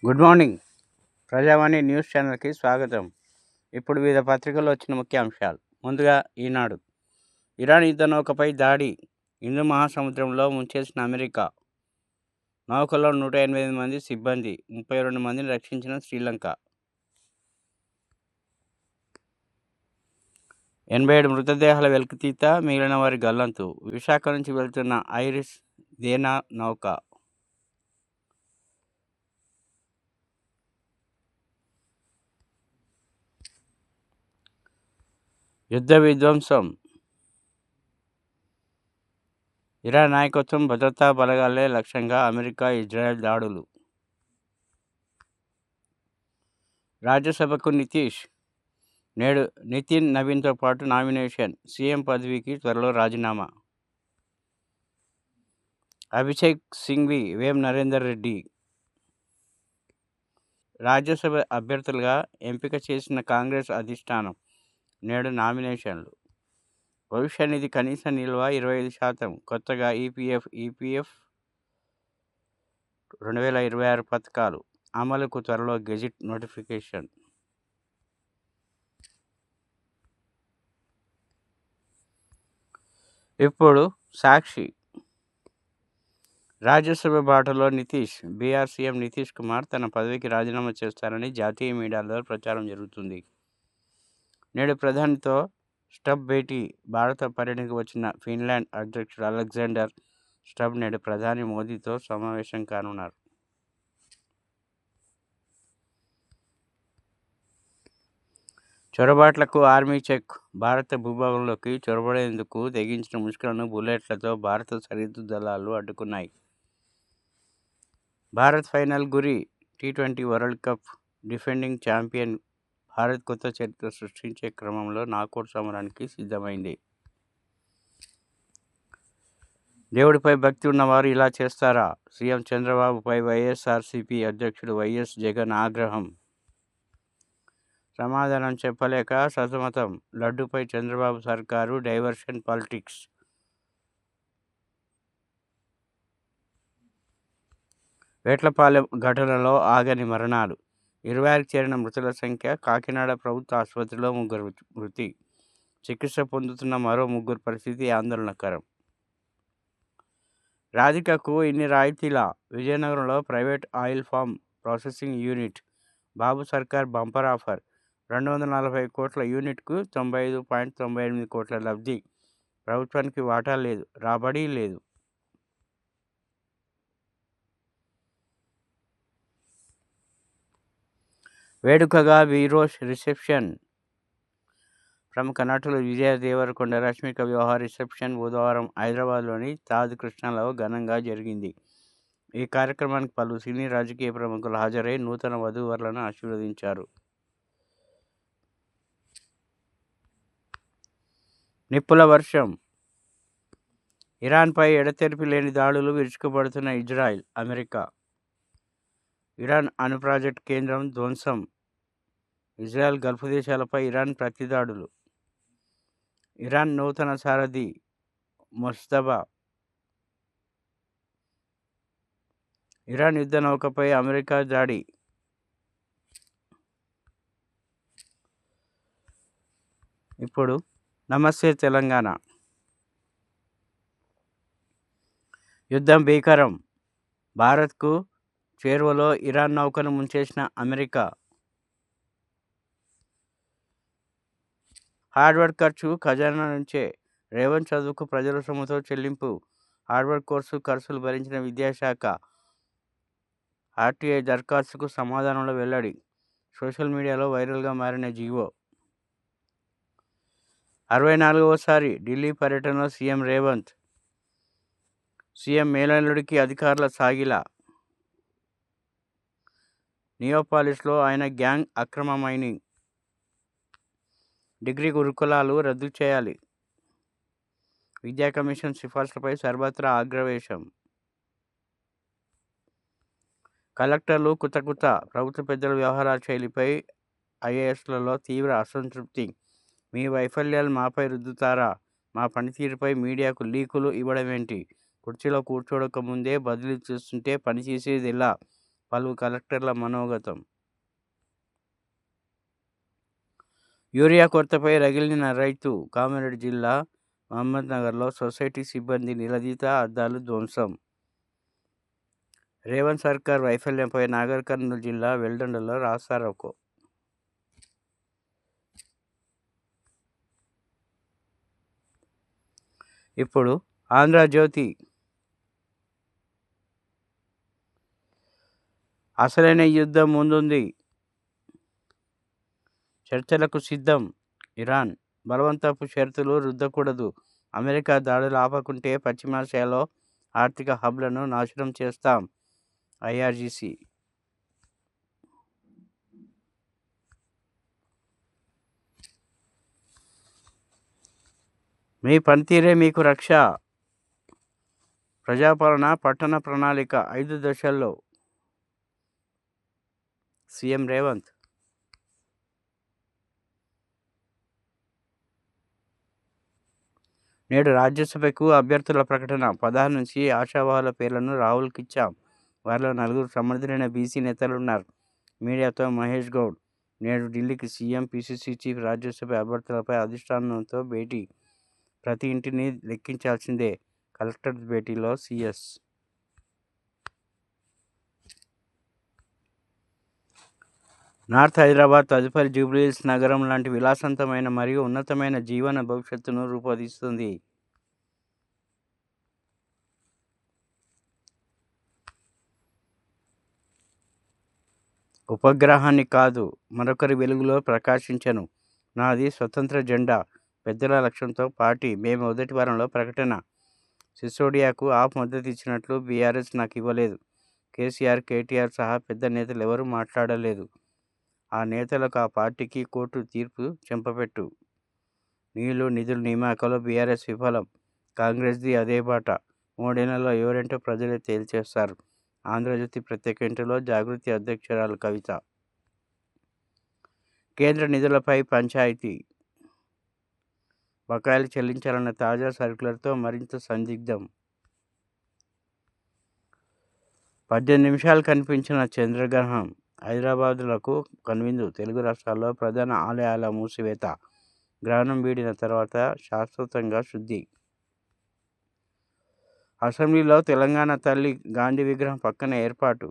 Good morning. ప్రజావాణి news ఛానల్కి స్వాగతం. ఇప్పుడు వివిధ పత్రికల్లో వచ్చిన ముఖ్యాంశాలు. ముందుగా ఈనాడు. ఇరాన్ యుద్ధ నౌకపై దాడి, హిందూ మహాసముద్రంలో ముంచేసిన అమెరికా. నౌకలో 188 మంది సిబ్బంది, 32 మందిని రక్షించిన శ్రీలంక. 87 మృతదేహాల వెలికితీత, మిగిలిన వారి గల్లంతు. విశాఖ నుంచి వెళ్తున్న ఐరిస్ దేనా నౌక. యుద్ధ విధ్వంసం, ఇరాన్ నాయకత్వం, భద్రతా బలగాలే లక్ష్యంగా అమెరికా ఇజ్రాయెల్ దాడులు. రాజ్యసభకు నితీష్. నేడు నితిన్ నవీన్తో పాటు నామినేషన్. సీఎం పదవికి త్వరలో రాజీనామా. అభిషేక్ సింఘ్వి, వేం నరేందర్ రెడ్డి రాజ్యసభ అభ్యర్థులుగా ఎంపిక చేసిన కాంగ్రెస్ అధిష్టానం. నేడు నామినేషన్లు. భవిష్య నిధి కనీస నిల్వ 25%. కొత్తగా ఈపీఎఫ్ 2026 పథకాలు అమలుకు త్వరలో గెజిట్ నోటిఫికేషన్. ఇప్పుడు సాక్షి. రాజ్యసభ బాటలో నితీష్. బీహార్ సీఎం నితీష్ కుమార్ తన పదవికి రాజీనామా చేస్తారని జాతీయ మీడియాలో ప్రచారం జరుగుతుంది. నేడు ప్రధానితో స్టబ్ భేటీ. భారత పర్యటనకు వచ్చిన ఫిన్లాండ్ అధ్యక్షుడు అలెగ్జాండర్ స్టబ్ నేడు ప్రధాని మోదీతో సమావేశం కానున్నారు. చొరబాట్లకు ఆర్మీ చెక్. భారత భూభాగంలోకి చొరబడేందుకు తెగించిన ముష్కరులను బుల్లెట్లతో భారత సరిహద్దు దళాలు అడ్డుకున్నాయి. భారత్ ఫైనల్ గురి. T20 world cup defending champion Bharat కొత్త చరిత్ర సృష్టించే క్రమంలో నాకౌట్ సమరానికి సిద్ధమైంది. దేవుడిపై భక్తి ఉన్నవారు ఇలా చేస్తారా? సీఎం చంద్రబాబుపై వైఎస్ఆర్సీపీ అధ్యక్షుడు వైఎస్ జగన్ ఆగ్రహం. సమాధానం చెప్పలేక సతమతం. లడ్డూపై చంద్రబాబు సర్కారు డైవర్షన్ పాలిటిక్స్. వేట్లపాలెం ఘటనలో ఆగని మరణాలు. 26కి చేరిన మృతుల సంఖ్య. కాకినాడ ప్రభుత్వ ఆసుపత్రిలో 3 మృతి. చికిత్స పొందుతున్న మరో 3 పరిస్థితి ఆందోళనకరం. రాధికకు ఇన్ని రాయితీలా? విజయనగరంలో private oil farm processing unit. Babu సర్కార్ బంపర్ ఆఫర్. 240 కోట్ల యూనిట్కు 95.98 కోట్ల లబ్ధి. ప్రభుత్వానికి వాటా లేదు, రాబడి లేదు. వేడుకగా వీరోష్ రిసెప్షన్. ప్రముఖ నటులు విజయ దేవరకొండ, రష్మిక వివాహ రిసెప్షన్ బుధవారం హైదరాబాద్లోని తాజ్ కృష్ణలో ఘనంగా జరిగింది. ఈ కార్యక్రమానికి పలు సినీ రాజకీయ ప్రముఖులు హాజరై నూతన వధూవరులను ఆశీర్వదించారు. నిప్పుల వర్షం. ఇరాన్పై ఎడతెరిపి లేని దాడులు విరుచుకుపడుతున్న ఇజ్రాయెల్, అమెరికా. ఇరాన్ అణు ప్రాజెక్టు కేంద్రం ధ్వంసం. ఇజ్రాయెల్ గల్ఫ్ దేశాలపై ఇరాన్ ప్రతిదాడులు. ఇరాన్ నూతన సారథి మొజ్తబా. ఇరాన్ యుద్ధ నౌకపై అమెరికా దాడి. ఇప్పుడు నమస్తే తెలంగాణ. యుద్ధం భీకరం. భారత్కు చేరువలో ఇరాన్ నౌకను ముంచేసిన అమెరికా. హార్డ్వేర్ ఖర్చు ఖజానా నుంచే. రేవంత్ చదువుకు ప్రజల సొమ్ముతో చెల్లింపు. హార్డ్వేర్ కోర్సు ఖర్చులు భరించిన విద్యాశాఖ. ఆర్టీఐ దరఖాస్తుకు సమాధానంలో వెల్లడి. సోషల్ మీడియాలో వైరల్గా మారిన జీవో. 64వసారి ఢిల్లీ పర్యటనలో సీఎం రేవంత్. సీఎం మేనల్లుడికి అధికారుల సాగిలా. నియోపాలిస్లో ఆయన గ్యాంగ్ అక్రమ మైనింగ్. డిగ్రీ గురుకులాలు రద్దు చేయాలి. విద్యా కమిషన్ సిఫార్సులపై సర్వత్రా ఆగ్రవేశం. కలెక్టర్లు కుతకుత. ప్రభుత్వ పెద్దల వ్యవహారాల శైలిపై ఐఏఎస్లలో తీవ్ర అసంతృప్తి. మీ వైఫల్యాలు మాపై రుద్దుతారా? మా పనితీరుపై మీడియాకు లీకులు ఇవ్వడమేంటి? కుర్చీలో కూర్చోడక ముందే బదిలీ చేస్తుంటే పనిచేసేది ఎలా? పలువురు కలెక్టర్ల మనోగతం. యూరియా కొరతపై రగిలిన రైతు. కామారెడ్డి జిల్లా మహమ్మద్నగర్లో సొసైటీ సిబ్బంది నిలదీత, అద్దాలు ధ్వంసం. రేవంత్ సర్కార్ వైఫల్యంపై నాగర్ కర్నూలు జిల్లా వెల్దండలో రాస్తారోకో. ఇప్పుడు ఆంధ్రజ్యోతి. అసలైన యుద్ధం ముందుంది. చర్చలకు సిద్ధం. ఇరాన్ బలవంతపు షరతులు రుద్దకూడదు. అమెరికా దాడులు ఆపకుంటే పశ్చిమాసియాలో ఆర్థిక హబ్లను నాశనం చేస్తాం. ఐఆర్జీసీ. మీ పనితీరే మీకు రక్ష. ప్రజాపాలన పట్టణ ప్రణాళిక 5 దశల్లో. సీఎం రేవంత్. నేడు రాజ్యసభకు అభ్యర్థుల ప్రకటన. 16 నుంచి ఆశావాహుల పేర్లను రాహుల్కి ఇచ్చాం. వారిలో 4 సమర్థులైన బీసీ నేతలున్నారు. మీడియాతో మహేష్ గౌడ్. నేడు ఢిల్లీకి సీఎం, పీసీసీ చీఫ్ రాజ్యసభ అభ్యర్థులపై అధిష్టానంతో భేటీ. ప్రతి ఇంటిని లెక్కించాల్సిందే. కలెక్టర్ భేటీలో సీఎస్. నార్త్ హైదరాబాద్ తదుపరి జూబ్లీహిల్స్ నగరం లాంటి విలాసవంతమైన మరియు ఉన్నతమైన జీవన భవిష్యత్తును రూపొందిస్తుంది. ఉపగ్రహాన్ని కాదు, మరొకరి వెలుగులో ప్రకాశించను. నాది స్వతంత్ర జెండా. పెద్దల లక్ష్యంతో పార్టీ. మే మొదటి వారంలో ప్రకటన. సిసోడియాకు ఆప్ మద్దతు ఇచ్చినట్లు బీఆర్ఎస్ నాకు ఇవ్వలేదు. కేసీఆర్, కేటీఆర్ సహా పెద్ద నేతలు ఎవరూ మాట్లాడలేదు. ఆ నేతలకు, ఆ పార్టీకి కోర్టు తీర్పు చెంపపెట్టు. నీళ్లు, నిధుల నియామకాల్లో బీఆర్ఎస్ విఫలం. కాంగ్రెస్ది అదే బాట. 3 నెలల్లో ఎవరేంటో ప్రజలే తేల్చేస్తారు. ఆంధ్రజ్యోతి ప్రత్యేక ఇంటర్వ్యూలో జాగృతి అధ్యక్షురాలు కవిత. కేంద్ర నిధులపై పంచాయతీ. బకాయిలు చెల్లించాలన్న తాజా సర్క్యులర్తో మరింత సందిగ్ధం. 18 నిమిషాలు కనిపించిన చంద్రగ్రహణం. హైదరాబాదులకు కనువిందు. తెలుగు రాష్ట్రాల్లో ప్రధాన ఆలయాల మూసివేత. గ్రహణం వీడిన తర్వాత శాశ్వతంగా శుద్ధి. అసెంబ్లీలో తెలంగాణ తల్లి గాంధీ విగ్రహం పక్కన ఏర్పాటు.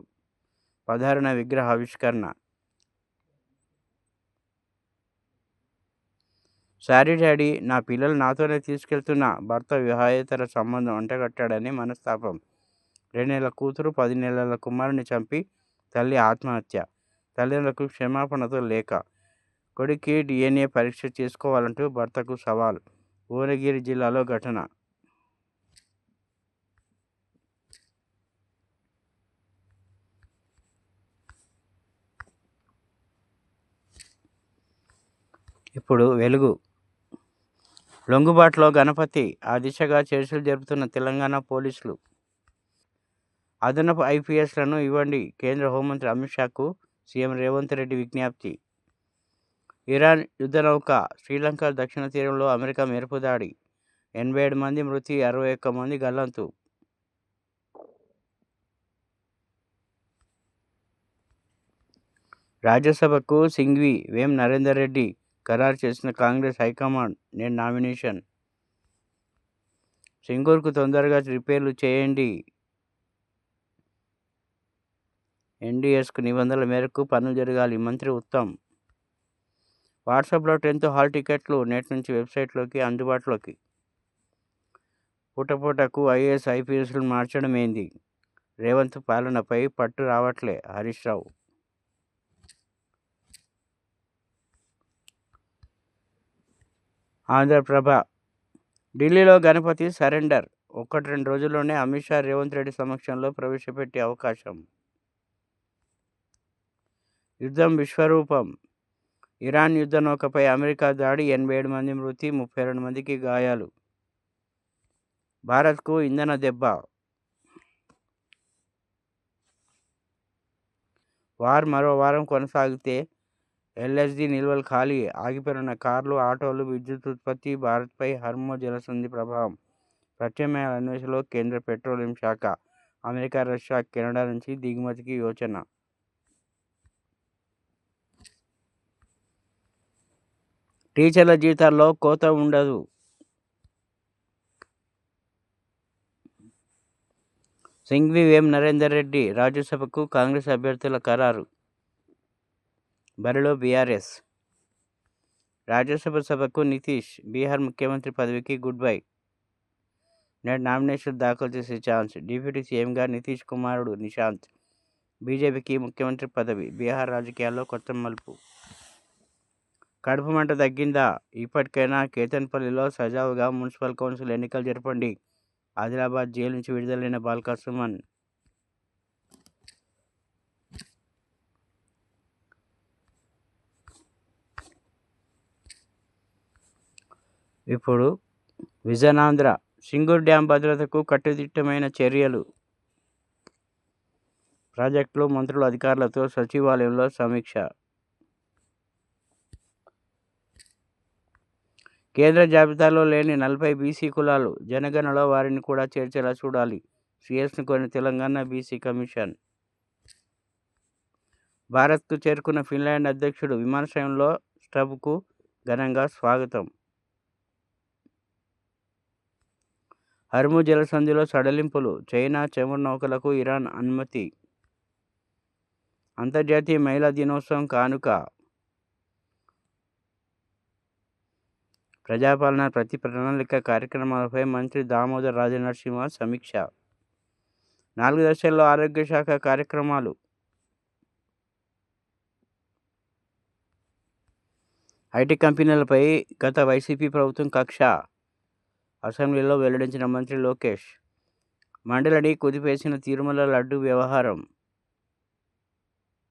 16న విగ్రహ ఆవిష్కరణ. సారీ డాడీ, నా పిల్లలు నాతోనే తీసుకెళ్తున్నా. భర్త వివాహేతర సంబంధం అంటగట్టాడని మనస్తాపం. 2 నెలల కూతురు, 10 నెలల కుమారుని చంపి తల్లి ఆత్మహత్య. తల్లిదండ్రులకు క్షమాపణతో లేఖ. కొడుక్కి DNA పరీక్ష చేసుకోవాలంటూ భర్తకు సవాల్. భువనగిరి జిల్లాలో ఘటన. ఇప్పుడు వెలుగు. లొంగుబాటులో గణపతి. ఆ దిశగా చర్చలు జరుపుతున్న తెలంగాణ పోలీసులు. అదనపు IPSలను ఇవ్వండి. కేంద్ర హోంమంత్రి అమిత్ షాకు సీఎం రేవంత్ రెడ్డి విజ్ఞప్తి. ఇరాన్ యుద్ధనౌక. శ్రీలంక దక్షిణ తీరంలో అమెరికా మెరుపు దాడి. 87 మంది మృతి, 61 మంది గల్లంతు. రాజ్యసభకు సింఘ్వి, వేం నరేందర్ రెడ్డి ఖరారు చేసిన కాంగ్రెస్ హైకమాండ్. నేడు నామినేషన్. సింగూర్కు తొందరగా రిపేర్లు చేయండి. NDSకు నిబంధనల మేరకు పనులు జరగాలి. మంత్రి ఉత్తమ్. వాట్సాప్లో 10th హాల్ టికెట్లు నేటి నుంచి వెబ్సైట్లోకి అందుబాటులోకి. పూటపూటకు IAS, IPSలను మార్చడం ఏంది? రేవంత్ పాలనపై పట్టు రావట్లే. హరీష్ రావు. ఆంధ్రప్రభ. ఢిల్లీలో గణపతి సరెండర్. 1-2 రోజుల్లోనే అమిత్ షా, రేవంత్ రెడ్డి సమక్షంలో ప్రవేశపెట్టే అవకాశం. యుద్ధం విశ్వరూపం. ఇరాన్ యుద్ధ నౌకపై అమెరికా దాడి. 87 మంది మృతి, 32 మందికి గాయాలు. భారత్కు ఇంధన దెబ్బ. వార్ మరో వారం కొనసాగితే LSD నిల్వలు ఖాళీ. ఆగిపోయిన కార్లు, ఆటోలు, విద్యుత్ ఉత్పత్తి. భారత్పై హర్మో జలసంధి ప్రభావం. ప్రత్యామ్నాయాల అన్వేషణలో కేంద్ర పెట్రోలియం శాఖ. అమెరికా, రష్యా, కెనడా నుంచి దిగుమతికి యోచన. టీచర్ల జీతాల్లో కోత ఉండదు. సింఘ్వి వేం నరేందర్ రెడ్డి రాజ్యసభకు కాంగ్రెస్ అభ్యర్థుల ఖరారు. బరిలో బీఆర్ఎస్. రాజ్యసభ సభకు నితీష్, బీహార్ ముఖ్యమంత్రి పదవికి గుడ్ బై. నేడు నామినేషన్ దాఖలు చేసే ఛాన్స్. డిప్యూటీ సీఎంగా నితీష్ కుమారుడు నిశాంత్. బీజేపీకి ముఖ్యమంత్రి పదవి. బీహార్ రాజకీయాల్లో కొత్త మలుపు. కడుపు మంట తగ్గిందా? ఇప్పటికైనా కేతన్పల్లిలో సజావుగా మున్సిపల్ కౌన్సిల్ ఎన్నికలు జరపండి. ఆదిలాబాద్ జైలు నుంచి విడుదలైన బాల్కా సుమన్. ఇప్పుడు విజనాంధ్ర. సింగూరు డ్యాం భద్రతకు కట్టుదిట్టమైన చర్యలు. ప్రాజెక్టులు మంత్రులు అధికారులతో సచివాలయంలో సమీక్ష. కేంద్ర జాబితాలో లేని 40 బీసీ కులాలు. జనగణనలో వారిని కూడా చేర్చేలా చూడాలి. సీఎస్ను కోరిన తెలంగాణ బీసీ కమిషన్. భారత్కు చేరుకున్న ఫిన్లాండ్ అధ్యక్షుడు. విమానాశ్రయంలో స్టబ్కు ఘనంగా స్వాగతం. హర్ముజ్ జలసంధిలో సడలింపులు. చైనా చమురు నౌకలకు ఇరాన్ అనుమతి. అంతర్జాతీయ మహిళా దినోత్సవం కానుక. ప్రజాపాలన ప్రతి ప్రణాళిక కార్యక్రమాలపై మంత్రి దామోదర్ రాజనరసింహ సమీక్ష. 4 దశల్లో ఆరోగ్య శాఖ కార్యక్రమాలు. ఐటీ కంపెనీలపై గత వైసీపీ ప్రభుత్వం కక్ష. అసెంబ్లీలో వెల్లడించిన మంత్రి లోకేష్. మండలిని కుదిపేసిన తిరుమల లడ్డు వ్యవహారం.